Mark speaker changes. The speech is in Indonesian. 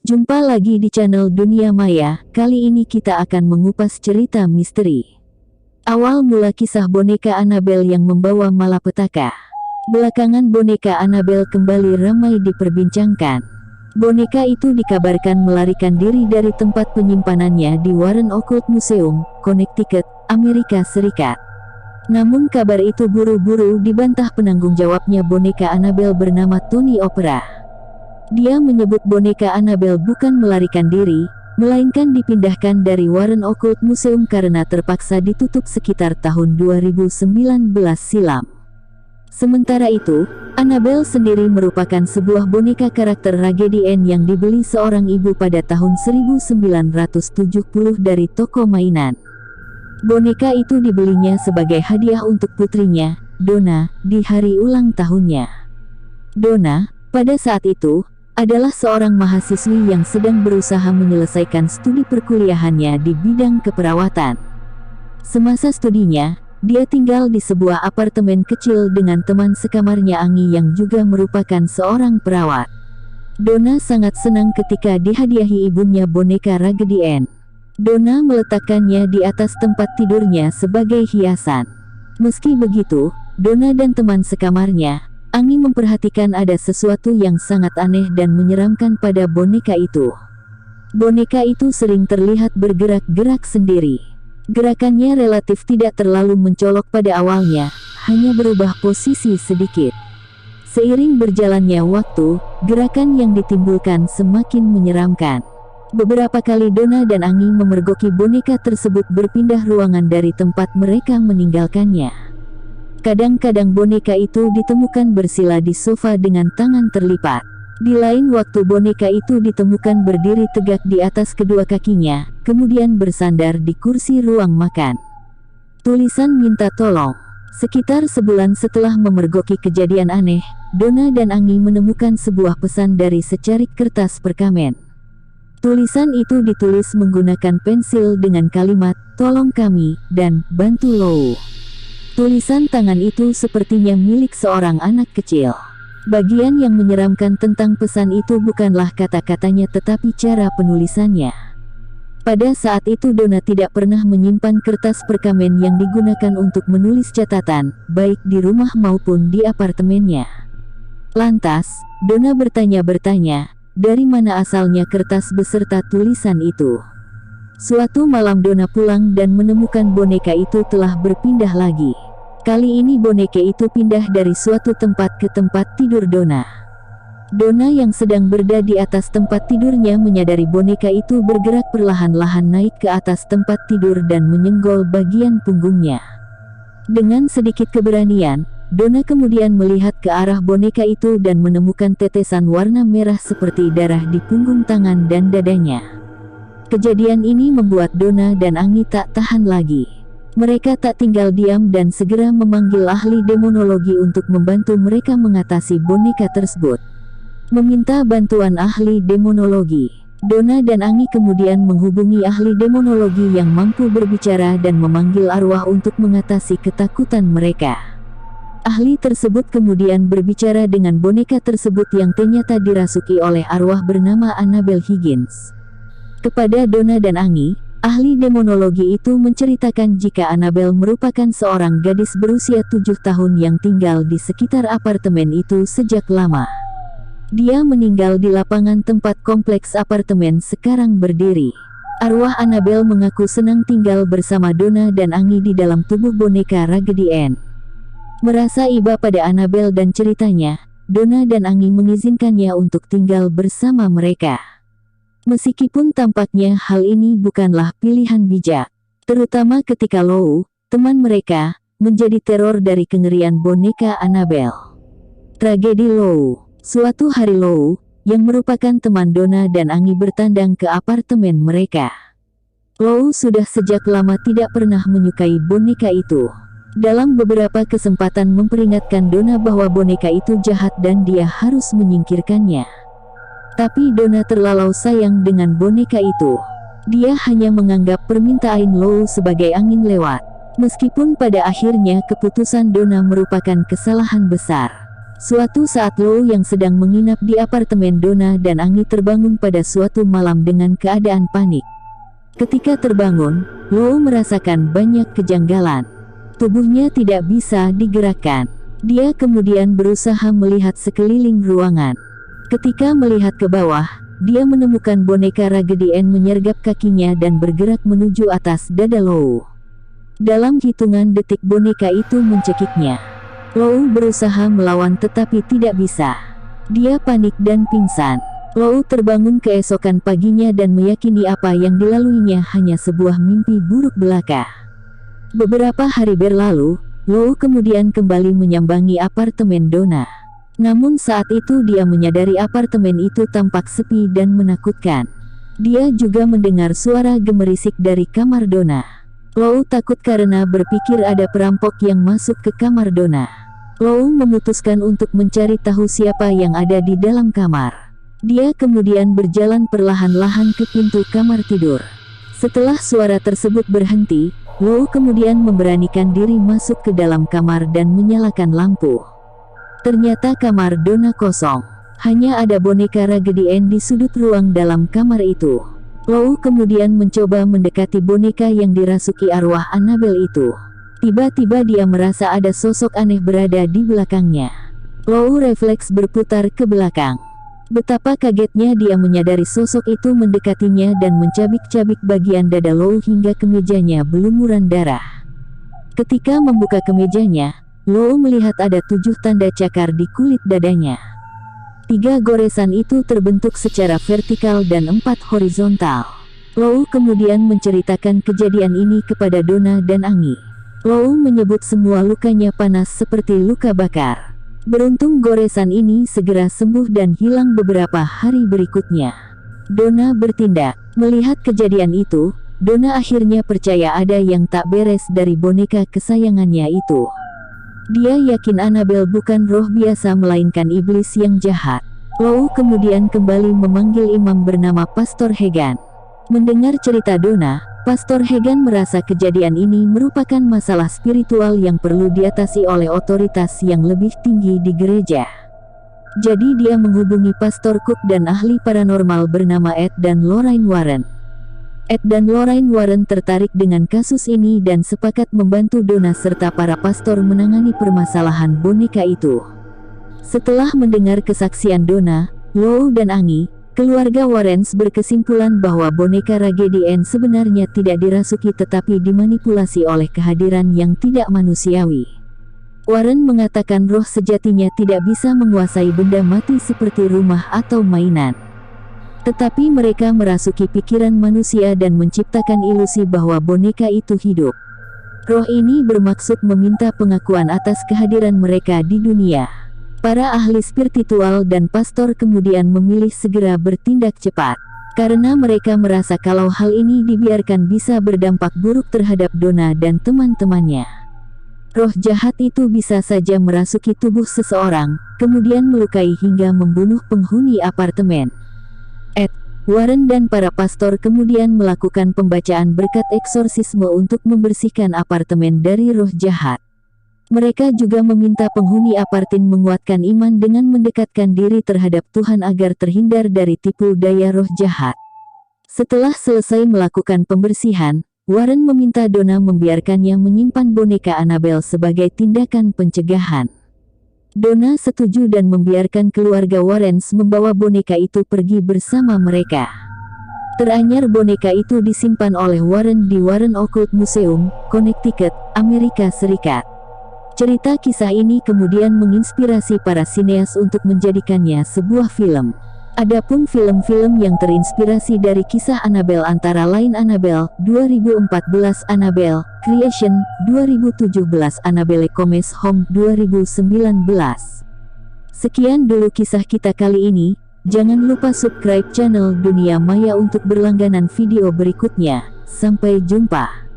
Speaker 1: Jumpa lagi di channel Dunia Maya. Kali ini kita akan mengupas cerita misteri. Awal mula kisah boneka Annabelle yang membawa malapetaka. Belakangan boneka Annabelle kembali ramai diperbincangkan. Boneka itu dikabarkan melarikan diri dari tempat penyimpanannya di Warren Occult Museum, Connecticut, Amerika Serikat. Namun kabar itu buru-buru dibantah penanggung jawabnya boneka Annabelle bernama Tony Opera. Dia menyebut boneka Annabelle bukan melarikan diri, melainkan dipindahkan dari Warren Occult Museum karena terpaksa ditutup sekitar tahun 2019 silam. Sementara itu, Annabelle sendiri merupakan sebuah boneka karakter Raggedy Ann yang dibeli seorang ibu pada tahun 1970 dari toko mainan. Boneka itu dibelinya sebagai hadiah untuk putrinya, Donna, di hari ulang tahunnya. Donna, pada saat itu, adalah seorang mahasiswi yang sedang berusaha menyelesaikan studi perkuliahannya di bidang keperawatan. Semasa studinya, dia tinggal di sebuah apartemen kecil dengan teman sekamarnya Angie yang juga merupakan seorang perawat. Donna sangat senang ketika dihadiahi ibunya boneka Raggedy Ann. Donna meletakkannya di atas tempat tidurnya sebagai hiasan. Meski begitu, Donna dan teman sekamarnya, Angie memperhatikan ada sesuatu yang sangat aneh dan menyeramkan pada boneka itu. Boneka itu sering terlihat bergerak-gerak sendiri. Gerakannya relatif tidak terlalu mencolok pada awalnya, hanya berubah posisi sedikit. Seiring berjalannya waktu, gerakan yang ditimbulkan semakin menyeramkan. Beberapa kali Donna dan Angie memergoki boneka tersebut berpindah ruangan dari tempat mereka meninggalkannya. Kadang-kadang boneka itu ditemukan bersila di sofa dengan tangan terlipat. Di lain waktu boneka itu ditemukan berdiri tegak di atas kedua kakinya, kemudian bersandar di kursi ruang makan. Tulisan minta tolong. Sekitar sebulan setelah memergoki kejadian aneh, Donna dan Angie menemukan sebuah pesan dari secarik kertas perkamen. Tulisan itu ditulis menggunakan pensil dengan kalimat, "Tolong kami," dan "Bantu Lou." Tulisan tangan itu sepertinya milik seorang anak kecil. Bagian yang menyeramkan tentang pesan itu bukanlah kata-katanya tetapi cara penulisannya. Pada saat itu Donna tidak pernah menyimpan kertas perkamen yang digunakan untuk menulis catatan, baik di rumah maupun di apartemennya. Lantas, Donna bertanya-bertanya, dari mana asalnya kertas beserta tulisan itu. Suatu malam Donna pulang dan menemukan boneka itu telah berpindah lagi. Kali ini boneka itu pindah dari suatu tempat ke tempat tidur Donna. Donna yang sedang berada di atas tempat tidurnya menyadari boneka itu bergerak perlahan-lahan naik ke atas tempat tidur dan menyenggol bagian punggungnya. Dengan sedikit keberanian, Donna kemudian melihat ke arah boneka itu dan menemukan tetesan warna merah seperti darah di punggung tangan dan dadanya. Kejadian ini membuat Donna dan Angie tak tahan lagi. Mereka tak tinggal diam dan segera memanggil ahli demonologi untuk membantu mereka mengatasi boneka tersebut. Meminta bantuan ahli demonologi, Donna dan Angie kemudian menghubungi ahli demonologi yang mampu berbicara dan memanggil arwah untuk mengatasi ketakutan mereka. Ahli tersebut kemudian berbicara dengan boneka tersebut yang ternyata dirasuki oleh arwah bernama Annabelle Higgins. Kepada Donna dan Angie, ahli demonologi itu menceritakan jika Annabelle merupakan seorang gadis berusia 7 tahun yang tinggal di sekitar apartemen itu sejak lama. Dia meninggal di lapangan tempat kompleks apartemen sekarang berdiri. Arwah Annabelle mengaku senang tinggal bersama Donna dan Angie di dalam tubuh boneka Raggedy Ann. Merasa iba pada Annabelle dan ceritanya, Donna dan Angie mengizinkannya untuk tinggal bersama mereka. Meskipun tampaknya hal ini bukanlah pilihan bijak, terutama ketika Lou, teman mereka, menjadi teror dari kengerian boneka Annabelle. Tragedi Lou. Suatu hari Lou, yang merupakan teman Donna dan Angie bertandang ke apartemen mereka. Lou sudah sejak lama tidak pernah menyukai boneka itu. Dalam beberapa kesempatan memperingatkan Donna bahwa boneka itu jahat dan dia harus menyingkirkannya. Tapi Donna terlalu sayang dengan boneka itu. Dia hanya menganggap permintaan Lou sebagai angin lewat. Meskipun pada akhirnya keputusan Donna merupakan kesalahan besar. Suatu saat Lou yang sedang menginap di apartemen Donna dan Angie terbangun pada suatu malam dengan keadaan panik. Ketika terbangun, Lou merasakan banyak kejanggalan. Tubuhnya tidak bisa digerakkan. Dia kemudian berusaha melihat sekeliling ruangan. Ketika melihat ke bawah, dia menemukan boneka Raggedy Ann menyergap kakinya dan bergerak menuju atas dada Lou. Dalam hitungan detik boneka itu mencekiknya. Lou berusaha melawan tetapi tidak bisa. Dia panik dan pingsan. Lou terbangun keesokan paginya dan meyakini apa yang dilaluinya hanya sebuah mimpi buruk belaka. Beberapa hari berlalu, Lou kemudian kembali menyambangi apartemen Donna. Namun saat itu dia menyadari apartemen itu tampak sepi dan menakutkan. Dia juga mendengar suara gemerisik dari kamar Donna. Lou takut karena berpikir ada perampok yang masuk ke kamar Donna. Lou memutuskan untuk mencari tahu siapa yang ada di dalam kamar. Dia kemudian berjalan perlahan-lahan ke pintu kamar tidur. Setelah suara tersebut berhenti, Lou kemudian memberanikan diri masuk ke dalam kamar dan menyalakan lampu. Ternyata kamar Donna kosong. Hanya ada boneka Raggedy Ann di sudut ruang dalam kamar itu. Lou kemudian mencoba mendekati boneka yang dirasuki arwah Annabelle itu. Tiba-tiba dia merasa ada sosok aneh berada di belakangnya. Lou refleks berputar ke belakang. Betapa kagetnya dia menyadari sosok itu mendekatinya dan mencabik-cabik bagian dada Lou hingga kemejanya berlumuran darah. Ketika membuka kemejanya, Lou melihat ada 7 tanda cakar di kulit dadanya. 3 goresan itu terbentuk secara vertikal dan 4 horizontal. Lou kemudian menceritakan kejadian ini kepada Donna dan Angie. Lou menyebut semua lukanya panas seperti luka bakar. Beruntung goresan ini segera sembuh dan hilang beberapa hari berikutnya. Donna bertindak. Melihat kejadian itu, Donna akhirnya percaya ada yang tak beres dari boneka kesayangannya itu. Dia yakin Annabelle bukan roh biasa melainkan iblis yang jahat. Lou kemudian kembali memanggil imam bernama Pastor Hagan. Mendengar cerita Donna, Pastor Hagan merasa kejadian ini merupakan masalah spiritual yang perlu diatasi oleh otoritas yang lebih tinggi di gereja. Jadi dia menghubungi Pastor Cook dan ahli paranormal bernama Ed dan Lorraine Warren. Ed dan Lorraine Warren tertarik dengan kasus ini dan sepakat membantu Donna serta para pastor menangani permasalahan boneka itu. Setelah mendengar kesaksian Donna, Lou dan Angie, keluarga Warrens berkesimpulan bahwa boneka Raggedy Ann sebenarnya tidak dirasuki tetapi dimanipulasi oleh kehadiran yang tidak manusiawi. Warren mengatakan roh sejatinya tidak bisa menguasai benda mati seperti rumah atau mainan. Tetapi mereka merasuki pikiran manusia dan menciptakan ilusi bahwa boneka itu hidup. Roh ini bermaksud meminta pengakuan atas kehadiran mereka di dunia. Para ahli spiritual dan pastor kemudian memilih segera bertindak cepat. Karena mereka merasa kalau hal ini dibiarkan bisa berdampak buruk terhadap Donna dan teman-temannya. Roh jahat itu bisa saja merasuki tubuh seseorang, kemudian melukai hingga membunuh penghuni apartemen. Ed, Warren dan para pastor kemudian melakukan pembacaan berkat eksorsisme untuk membersihkan apartemen dari roh jahat. Mereka juga meminta penghuni apartemen menguatkan iman dengan mendekatkan diri terhadap Tuhan agar terhindar dari tipu daya roh jahat. Setelah selesai melakukan pembersihan, Warren meminta Donna membiarkannya menyimpan boneka Annabelle sebagai tindakan pencegahan. Donna setuju dan membiarkan keluarga Warrens membawa boneka itu pergi bersama mereka. Teranyar boneka itu disimpan oleh Warren di Warren Occult Museum, Connecticut, Amerika Serikat. Cerita kisah ini kemudian menginspirasi para sineas untuk menjadikannya sebuah film. Adapun film-film yang terinspirasi dari kisah Annabelle antara lain Annabelle 2014, Annabelle Creation 2017, Annabelle Comes Home 2019. Sekian dulu kisah kita kali ini. Jangan lupa subscribe channel Dunia Maya untuk berlangganan video berikutnya. Sampai jumpa.